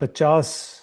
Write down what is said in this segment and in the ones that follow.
50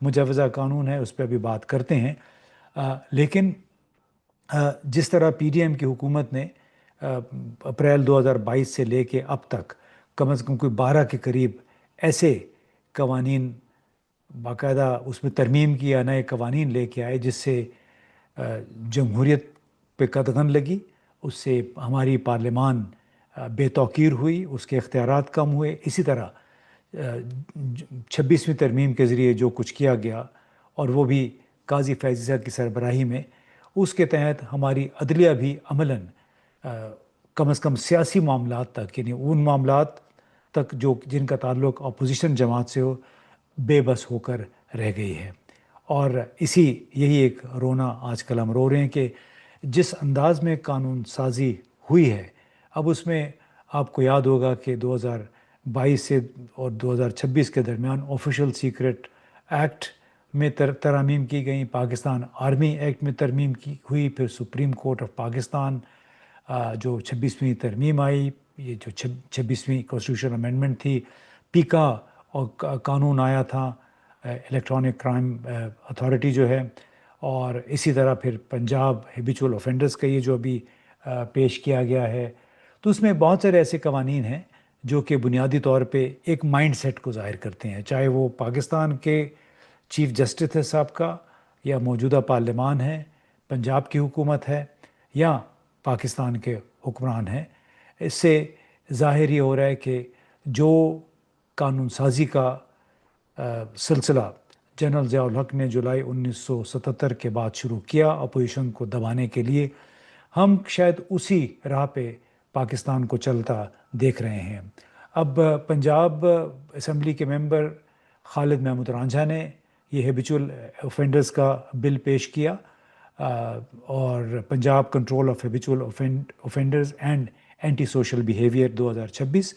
مجوزہ قانون ہے اس پہ ابھی بات کرتے ہیں، لیکن جس طرح پی ڈی ایم کی حکومت نے اپریل 2022 سے لے کے اب تک کم از کم کوئی 12 کے قریب ایسے قوانین باقاعدہ اس میں ترمیم کیا، نئے قوانین لے کے آئے جس سے جمہوریت پہ قدغن لگی، اس سے ہماری پارلیمان بے توقیر ہوئی، اس کے اختیارات کم ہوئے۔ اسی طرح 26ویں ترمیم کے ذریعے جو کچھ کیا گیا، اور وہ بھی قاضی فیض عیسیٰ کی سربراہی میں، اس کے تحت ہماری عدلیہ بھی عملاً کم از کم سیاسی معاملات تک، یعنی ان معاملات تک جن کا تعلق اپوزیشن جماعت سے ہو، بے بس ہو کر رہ گئی ہے۔ اور یہی ایک رونا آج کل ہم رو رہے ہیں کہ جس انداز میں قانون سازی ہوئی ہے، اب اس میں آپ کو یاد ہوگا کہ 2022 سے اور 2026 کے درمیان آفیشل سیکرٹ ایکٹ میں ترامیم کی گئیں، پاکستان آرمی ایکٹ میں ترمیم کی ہوئی، پھر سپریم کورٹ آف پاکستان جو 26ویں ترمیم آئی، یہ جو 26ویں کانسٹیٹیوشن امینڈمنٹ تھی، پیکا اور قانون آیا تھا، الیکٹرانک کرائم اتھارٹی جو ہے، اور اسی طرح پھر پنجاب ہیبیچول اوفینڈرز کا یہ جو ابھی پیش کیا گیا ہے۔ تو اس میں بہت سارے ایسے قوانین ہیں جو کہ بنیادی طور پہ ایک مائنڈ سیٹ کو ظاہر کرتے ہیں، چاہے وہ پاکستان کے چیف جسٹس ہے صاحب کا، یا موجودہ پارلیمان ہے، پنجاب کی حکومت ہے، یا پاکستان کے حکمران ہیں۔ اس سے ظاہر یہ ہو رہا ہے کہ جو قانون سازی کا سلسلہ جنرل ضیاء الحق نے جولائی 1977 کے بعد شروع کیا اپوزیشن کو دبانے کے لیے، ہم شاید اسی راہ پہ پاکستان کو چلتا دیکھ رہے ہیں۔ اب پنجاب اسمبلی کے ممبر خالد محمود رانجھا نے یہ ہیبیچول اوفینڈرز کا بل پیش کیا، اور Punjab control of habitual offenders and anti social behaviour 2026۔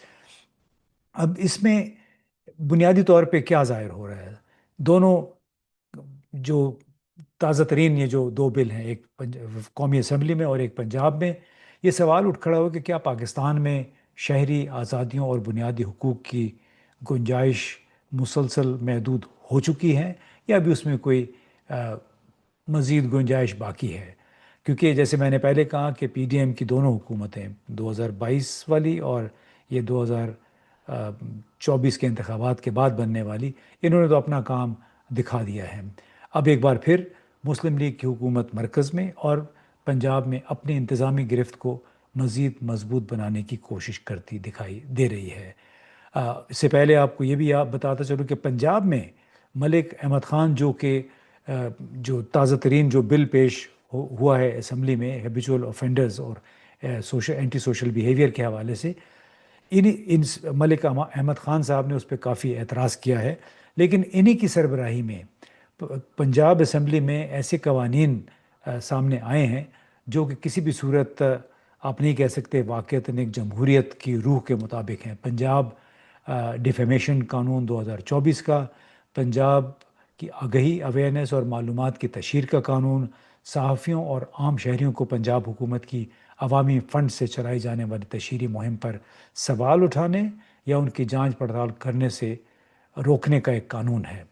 اب اس میں بنیادی طور پہ کیا ظاہر ہو رہا ہے؟ دونوں جو تازہ ترین یہ جو دو بل ہیں، ایک قومی اسمبلی میں اور ایک پنجاب میں، یہ سوال اٹھ کھڑا ہو کہ کیا پاکستان میں شہری آزادیوں اور بنیادی حقوق کی گنجائش مسلسل محدود ہو چکی ہے، یا ابھی اس میں کوئی مزید گنجائش باقی ہے؟ کیونکہ جیسے میں نے پہلے کہا کہ پی ڈی ایم کی دونوں حکومتیں، 2022 والی اور یہ 2024 کے انتخابات کے بعد بننے والی، انہوں نے تو اپنا کام دکھا دیا ہے۔ اب ایک بار پھر مسلم لیگ کی حکومت مرکز میں اور پنجاب میں اپنی انتظامی گرفت کو مزید مضبوط بنانے کی کوشش کرتی دکھائی دے رہی ہے۔ اس سے پہلے آپ کو یہ بھی بتاتا چلوں کہ پنجاب میں ملک احمد خان جو تازہ ترین جو بل پیش ہوا ہے اسمبلی میں ہیبیچول اوفینڈرز اور اینٹی سوشل بیہیویئر کے حوالے سے، ملک احمد خان صاحب نے اس پہ کافی اعتراض کیا ہے، لیکن انہی کی سربراہی میں پنجاب اسمبلی میں ایسے قوانین سامنے آئے ہیں جو کہ کسی بھی صورت آپ نہیں کہہ سکتے واقعتاً ایک جمہوریت کی روح کے مطابق ہیں۔ پنجاب ڈیفیمیشن قانون 2024 کا، پنجاب کی آگہی اویئرنیس اور معلومات کی تشہیر کا قانون، صحافیوں اور عام شہریوں کو پنجاب حکومت کی عوامی فنڈ سے چلائی جانے والی تشہیری مہم پر سوال اٹھانے یا ان کی جانچ پڑتال کرنے سے روکنے کا ایک قانون ہے،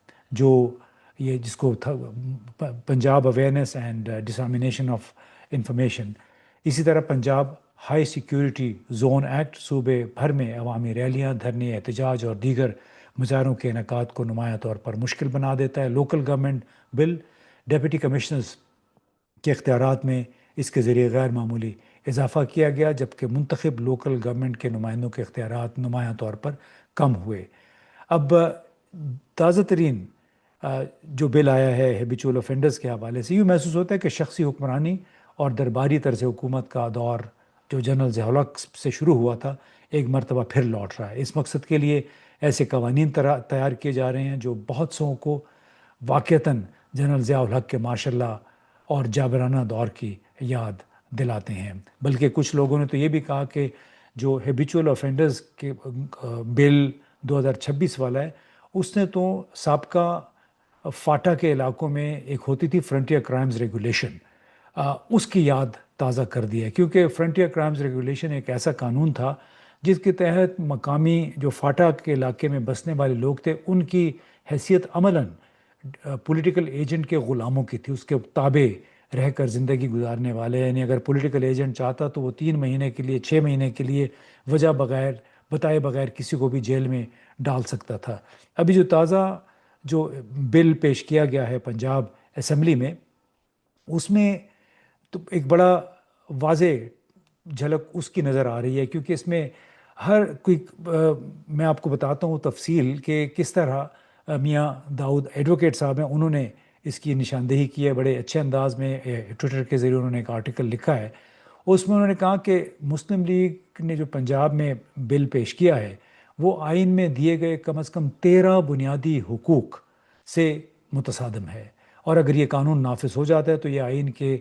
جس کو Punjab awareness and dissemination of information. اسی طرح Punjab high security zone act صوبے بھر میں عوامی ریلیاں، دھرنے، احتجاج اور دیگر مظاہروں کے انعقاد کو نمایاں طور پر مشکل بنا دیتا ہے۔ لوکل گورنمنٹ بل، ڈپٹی کمشنرز کے اختیارات میں اس کے ذریعے غیر معمولی اضافہ کیا گیا، جبکہ منتخب لوکل گورنمنٹ کے نمائندوں کے اختیارات نمایاں طور پر کم ہوئے۔ اب تازہ ترین جو بل آیا ہے ہیبیچول اوفینڈرز کے حوالے سے، یوں محسوس ہوتا ہے کہ شخصی حکمرانی اور درباری طرز حکومت کا دور جو جنرل ضیاء الحق سے شروع ہوا تھا ایک مرتبہ پھر لوٹ رہا ہے۔ اس مقصد کے لیے ایسے قوانین تیار کیے جا رہے ہیں جو بہت سو کو واقعتاً جنرل ضیاء الحق کے ماشاء اللہ اور جابرانہ دور کی یاد دلاتے ہیں۔ بلکہ کچھ لوگوں نے تو یہ بھی کہا کہ جو ہیبیچول اوفینڈرز کے بل 2026 والا ہے، اس نے تو سابقہ فاٹا کے علاقوں میں ایک ہوتی تھی فرنٹیئر کرائمز ریگولیشن، اس کی یاد تازہ کر دی ہے، کیونکہ فرنٹیئر کرائمز ریگولیشن ایک ایسا قانون تھا جس کے تحت مقامی جو فاٹا کے علاقے میں بسنے والے لوگ تھے ان کی حیثیت عملاً پولیٹیکل ایجنٹ کے غلاموں کی تھی، اس کے تابع رہ کر زندگی گزارنے والے. یعنی اگر پولیٹیکل ایجنٹ چاہتا تو وہ 3 مہینے کے لیے 6 مہینے کے لیے وجہ بغیر بتائے بغیر کسی کو بھی جیل میں ڈال سکتا تھا. ابھی جو تازہ جو بل پیش کیا گیا ہے پنجاب اسمبلی میں، اس میں تو ایک بڑا واضح جھلک اس کی نظر آ رہی ہے، کیونکہ اس میں ہر کوئی میں آپ کو بتاتا ہوں تفصیل کہ کس طرح میاں داؤد ایڈوکیٹ صاحب ہیں، انہوں نے اس کی نشاندہی کی ہے بڑے اچھے انداز میں. ٹویٹر کے ذریعے انہوں نے ایک آرٹیکل لکھا ہے، اس میں انہوں نے کہا کہ مسلم لیگ نے جو پنجاب میں بل پیش کیا ہے وہ آئین میں دیے گئے کم از کم 13 بنیادی حقوق سے متصادم ہے، اور اگر یہ قانون نافذ ہو جاتا ہے تو یہ آئین کے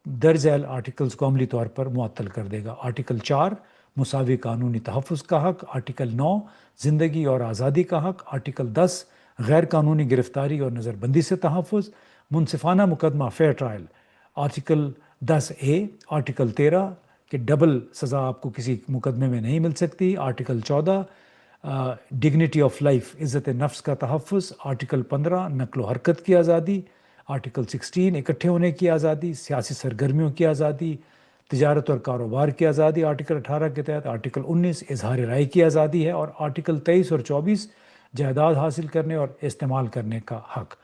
درج ذیل آرٹیکلز کو عملی طور پر معطل کر دے گا. آرٹیکل 4 مساوی قانونی تحفظ کا حق، آرٹیکل 9 زندگی اور آزادی کا حق، آرٹیکل 10 غیر قانونی گرفتاری اور نظر بندی سے تحفظ، منصفانہ مقدمہ fair trial, article 10A، article 13 کہ ڈبل سزا آپ کو کسی مقدمے میں نہیں مل سکتی، آرٹیکل 14 ڈگنیٹی آف لائف عزت نفس کا تحفظ، آرٹیکل 15 نقل و حرکت کی آزادی، آرٹیکل 16 اکٹھے ہونے کی آزادی، سیاسی سرگرمیوں کی آزادی، تجارت اور کاروبار کی آزادی آرٹیکل 18 کے تحت، آرٹیکل 19 اظہار رائے کی آزادی ہے، اور آرٹیکل 23 اور 24 جائیداد حاصل کرنے اور استعمال کرنے کا حق.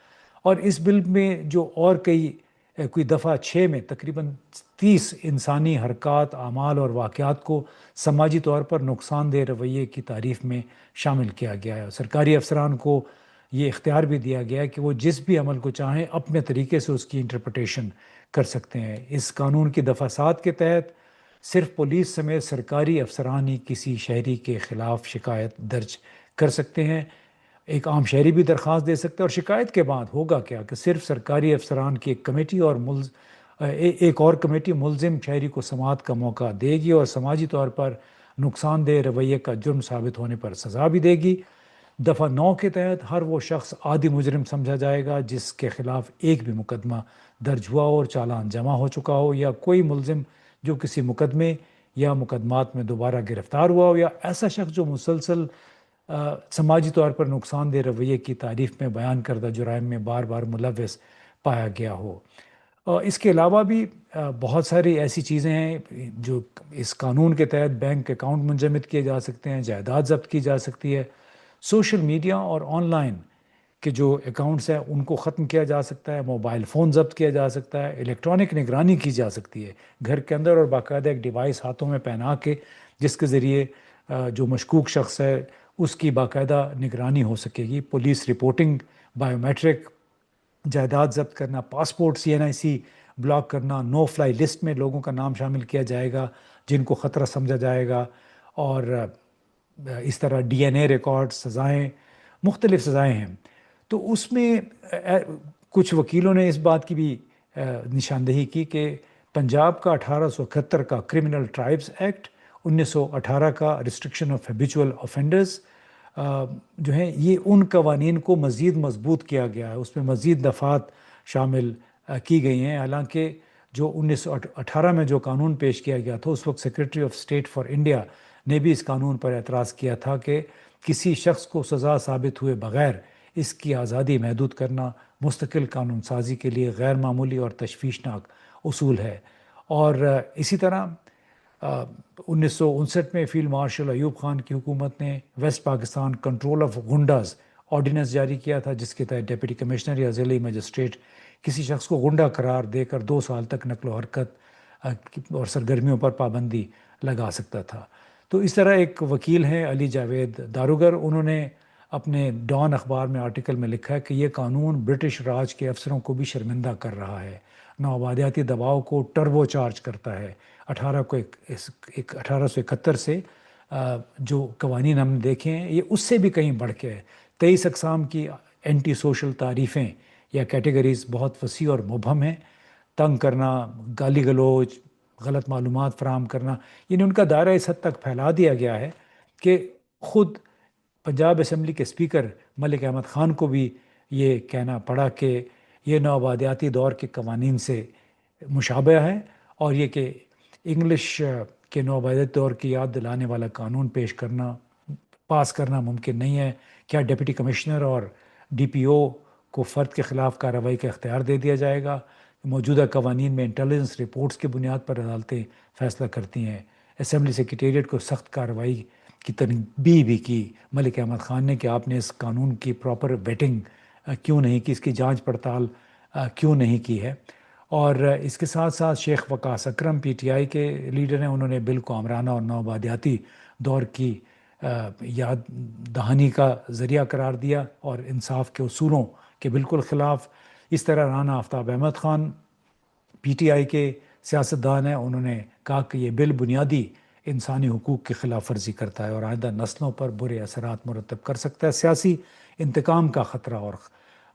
اور اس بل میں جو اور کوئی دفعہ 6 میں تقریباً 30 انسانی حرکات، اعمال اور واقعات کو سماجی طور پر نقصان دہ رویے کی تعریف میں شامل کیا گیا ہے. سرکاری افسران کو یہ اختیار بھی دیا گیا ہے کہ وہ جس بھی عمل کو چاہیں اپنے طریقے سے اس کی انٹرپریٹیشن کر سکتے ہیں. اس قانون کی دفعہ 7 کے تحت صرف پولیس سمیت سرکاری افسران ہی کسی شہری کے خلاف شکایت درج کر سکتے ہیں. ایک عام شہری بھی درخواست دے سکتا ہے، اور شکایت کے بعد ہوگا کیا کہ صرف سرکاری افسران کی ایک کمیٹی اور ایک اور کمیٹی ملزم شہری کو سماعت کا موقع دے گی اور سماجی طور پر نقصان دہ رویے کا جرم ثابت ہونے پر سزا بھی دے گی. دفعہ 9 کے تحت ہر وہ شخص عادی مجرم سمجھا جائے گا جس کے خلاف ایک بھی مقدمہ درج ہوا ہو اور چالان جمع ہو چکا ہو، یا کوئی ملزم جو کسی مقدمے یا مقدمات میں دوبارہ گرفتار ہوا ہو، یا ایسا شخص جو مسلسل سماجی طور پر نقصان دہ رویے کی تعریف میں بیان کردہ جرائم میں بار بار ملوث پایا گیا ہو. اس کے علاوہ بھی بہت ساری ایسی چیزیں ہیں جو اس قانون کے تحت بینک اکاؤنٹ منجمد کیے جا سکتے ہیں، جائیداد ضبط کی جا سکتی ہے، سوشل میڈیا اور آن لائن کے جو اکاؤنٹس ہیں ان کو ختم کیا جا سکتا ہے، موبائل فون ضبط کیا جا سکتا ہے، الیکٹرانک نگرانی کی جا سکتی ہے گھر کے اندر، اور باقاعدہ ایک ڈیوائس ہاتھوں میں پہنا کے جس کے ذریعے جو مشکوک شخص ہے اس کی باقاعدہ نگرانی ہو سکے گی. پولیس رپورٹنگ، بائیو میٹرک، جائیداد ضبط کرنا، پاسپورٹ CNIC بلاک کرنا، نو فلائی لسٹ میں لوگوں کا نام شامل کیا جائے گا جن کو خطرہ سمجھا جائے گا، اور اس طرح DNA ریکارڈ، سزائیں، مختلف سزائیں ہیں. تو اس میں کچھ وکیلوں نے اس بات کی بھی نشاندہی کی کہ پنجاب کا 1871 کا کرمنل ٹرائبز ایکٹ، 1918 کا ریسٹرکشن آف ہیبیچول آفینڈرز جو ہیں، یہ ان قوانین کو مزید مضبوط کیا گیا ہے، اس میں مزید دفعات شامل کی گئی ہیں. حالانکہ جو 1918 میں جو قانون پیش کیا گیا تھا اس وقت secretary of state for India نے بھی اس قانون پر اعتراض کیا تھا کہ کسی شخص کو سزا ثابت ہوئے بغیر اس کی آزادی محدود کرنا مستقل قانون سازی کے لیے غیر معمولی اور تشویشناک اصول ہے. اور اسی طرح 1959 میں فیلڈ مارشل ایوب خان کی حکومت نے west Pakistan control of goondas ordinance جاری کیا تھا، جس کے تحت ڈپٹی کمشنر یا ضلعی مجسٹریٹ کسی شخص کو غنڈہ قرار دے کر 2 سال تک نقل و حرکت اور سرگرمیوں پر پابندی لگا سکتا تھا. تو اس طرح ایک وکیل ہیں علی جاوید داروگر، انہوں نے اپنے ڈان اخبار میں آرٹیکل میں لکھا ہے کہ یہ قانون برٹش راج کے افسروں کو بھی شرمندہ کر رہا ہے، نوآبادیاتی دباؤ کو ٹربو چارج کرتا ہے. 1871 سے جو قوانین ہم نے دیکھے ہیں یہ اس سے بھی کہیں بڑھ کے ہے. 23 اقسام کی اینٹی سوشل تعریفیں یا کیٹیگریز بہت وسیع اور مبہم ہیں. تنگ کرنا، گالی گلوچ، غلط معلومات فراہم کرنا، یعنی ان کا دائرہ اس حد تک پھیلا دیا گیا ہے کہ خود پنجاب اسمبلی کے اسپیکر ملک احمد خان کو بھی یہ کہنا پڑا کہ یہ نوآبادیاتی دور کے قوانین سے مشابہ ہے، اور یہ کہ انگلش کے نوآبادیاتی دور کی یاد دلانے والا قانون پاس کرنا ممکن نہیں ہے. کیا ڈپٹی کمشنر اور DPO کو فرد کے خلاف کارروائی کا اختیار دے دیا جائے گا۔ موجودہ قوانین میں انٹیلیجنس رپورٹس کی بنیاد پر عدالتیں فیصلہ کرتی ہیں۔ اسمبلی سیکریٹریٹ کو سخت کارروائی کی تنبیہ بھی کی ملک احمد خان نے کہ آپ نے اس قانون کی پراپر ویٹنگ کیوں نہیں کی، اس کی جانچ پڑتال کیوں نہیں کی ہے۔ اور اس کے ساتھ ساتھ شیخ وقاص اکرم پی ٹی آئی کے لیڈر ہیں، انہوں نے بل کو آمرانہ اور نوآبادیاتی دور کی یاد دہانی کا ذریعہ قرار دیا اور انصاف کے اصولوں کے بالکل خلاف۔ اس طرح Rana Aftab Ahmad Khan P T I کے سیاستدان ہیں، انہوں نے کہا کہ یہ بل بنیادی انسانی حقوق کی خلاف ورزی کرتا ہے اور آئندہ نسلوں پر برے اثرات مرتب کر سکتا ہے، سیاسی انتقام کا خطرہ،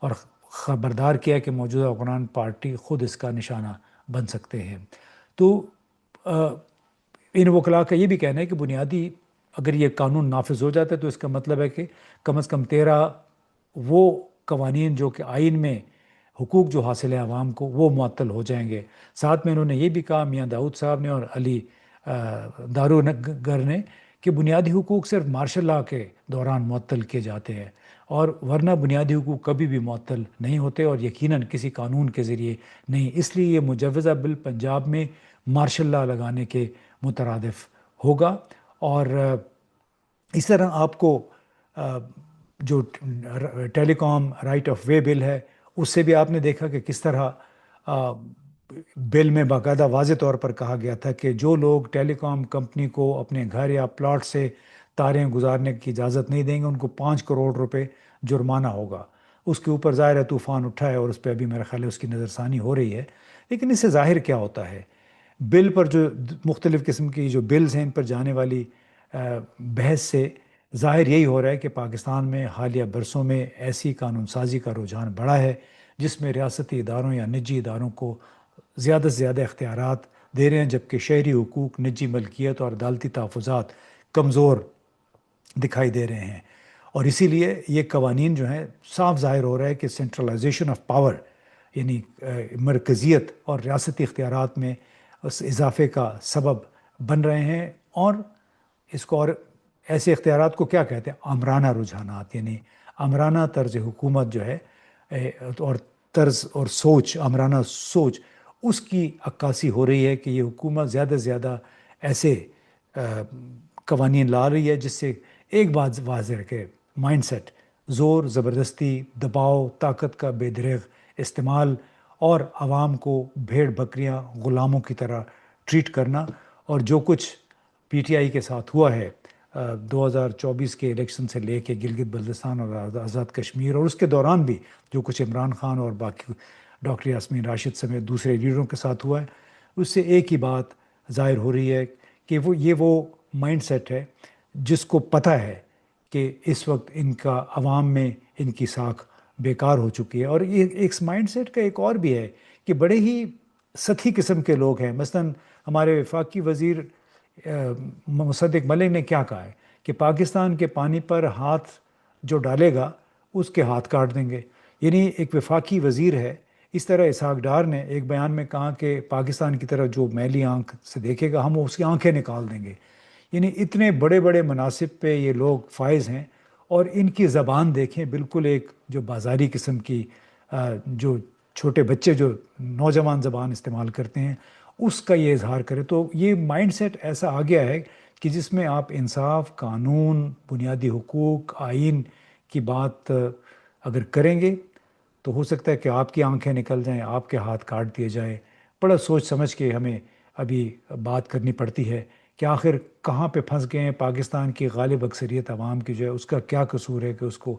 اور خبردار کیا کہ موجودہ حکمران پارٹی خود اس کا نشانہ بن سکتے ہیں۔ تو ان وکلاء کا یہ بھی کہنا ہے کہ بنیادی اگر یہ قانون نافذ ہو جاتا ہے تو اس کا مطلب ہے کہ کم از کم 13 وہ قوانین جو کہ آئین میں حقوق جو حاصل ہے عوام کو وہ معطل ہو جائیں گے۔ ساتھ میں انہوں نے یہ بھی کہا میاں داؤد صاحب نے اور علی دارو-گر نے کہ بنیادی حقوق صرف مارشل لاء کے دوران معطل کیے جاتے ہیں اور ورنہ بنیادی حقوق کبھی بھی معطل نہیں ہوتے اور یقیناً کسی قانون کے ذریعے نہیں۔ اس لیے یہ مجوزہ بل پنجاب میں مارشل لاء لگانے کے مترادف ہوگا۔ اور اس طرح آپ کو جو ٹیلی کام رائٹ آف وے بل ہے اس سے بھی آپ نے دیکھا کہ کس طرح بل میں باقاعدہ واضح طور پر کہا گیا تھا کہ جو لوگ ٹیلی کام کمپنی کو اپنے گھر یا پلاٹ سے تاریں گزارنے کی اجازت نہیں دیں گے ان کو 5 کروڑ روپے جرمانہ ہوگا۔ اس کے اوپر ظاہر ہے طوفان اٹھا ہے اور اس پہ ابھی میرا خیال ہے اس کی نظر ثانی ہو رہی ہے، لیکن اس سے ظاہر کیا ہوتا ہے؟ بل پر جو مختلف قسم کی جو بلز ہیں ان پر جانے والی بحث سے ظاہر یہی ہو رہا ہے کہ پاکستان میں حالیہ برسوں میں ایسی قانون سازی کا رجحان بڑھا ہے جس میں ریاستی اداروں یا نجی اداروں کو زیادہ سے زیادہ اختیارات دے رہے ہیں، جبکہ شہری حقوق، نجی ملکیت اور عدالتی تحفظات کمزور دکھائی دے رہے ہیں۔ اور اسی لیے یہ قوانین جو ہیں صاف ظاہر ہو رہا ہے کہ سینٹرلائزیشن آف پاور یعنی مرکزیت اور ریاستی اختیارات میں اس اضافے کا سبب بن رہے ہیں۔ اور اس کو اور ایسے اختیارات کو کیا کہتے ہیں؟ آمرانہ رجحانات، یعنی آمرانہ طرز حکومت جو ہے اور طرز اور سوچ، آمرانہ سوچ، اس کی عکاسی ہو رہی ہے کہ یہ حکومت زیادہ سے زیادہ ایسے قوانین لا رہی ہے جس سے ایک بات واضح ہے کہ مائنڈ سیٹ، زور، زبردستی، دباؤ، طاقت کا بے دریغ استعمال اور عوام کو بھیڑ بکریاں، غلاموں کی طرح ٹریٹ کرنا۔ اور جو کچھ پی ٹی آئی کے ساتھ ہوا ہے 2024 کے الیکشن سے لے کے گلگت بلتستان اور آزاد کشمیر، اور اس کے دوران بھی جو کچھ عمران خان اور باقی ڈاکٹر یاسمین راشد سمیت دوسرے لیڈروں کے ساتھ ہوا ہے، اس سے ایک ہی بات ظاہر ہو رہی ہے کہ وہ مائنڈ سیٹ ہے جس کو پتہ ہے کہ اس وقت ان کا عوام میں ان کی ساکھ بیکار ہو چکی ہے۔ اور یہ ایک مائنڈ سیٹ کا ایک اور بھی ہے کہ بڑے ہی سطحی قسم کے لوگ ہیں۔ مثلاً ہمارے وفاقی وزیر مصدق ملک نے کیا کہا ہے کہ پاکستان کے پانی پر ہاتھ جو ڈالے گا اس کے ہاتھ کاٹ دیں گے، یعنی ایک وفاقی وزیر ہے۔ اس طرح اسحاق ڈار نے ایک بیان میں کہا کہ پاکستان کی طرف جو میلی آنکھ سے دیکھے گا ہم اس کی آنکھیں نکال دیں گے۔ یعنی اتنے بڑے بڑے مناصب پہ یہ لوگ فائز ہیں اور ان کی زبان دیکھیں، بالکل ایک جو بازاری قسم کی جو چھوٹے بچے جو نوجوان زبان استعمال کرتے ہیں اس کا یہ اظہار کرے۔ تو یہ مائنڈ سیٹ ایسا آ گیا ہے کہ جس میں آپ انصاف، قانون، بنیادی حقوق، آئین کی بات اگر کریں گے تو ہو سکتا ہے کہ آپ کی آنکھیں نکل جائیں، آپ کے ہاتھ کاٹ دیے جائیں۔ بڑا سوچ سمجھ کے ہمیں ابھی بات کرنی پڑتی ہے کہ آخر کہاں پہ پھنس گئے ہیں۔ پاکستان کی غالب اکثریت عوام کی جو ہے اس کا کیا قصور ہے کہ اس کو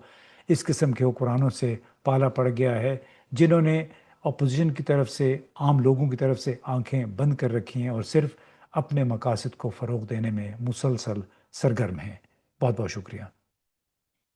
اس قسم کے حکمرانوں سے پالا پڑ گیا ہے جنہوں نے اپوزیشن کی طرف سے، عام لوگوں کی طرف سے آنکھیں بند کر رکھی ہیں اور صرف اپنے مقاصد کو فروغ دینے میں مسلسل سرگرم ہیں۔ بہت بہت شکریہ۔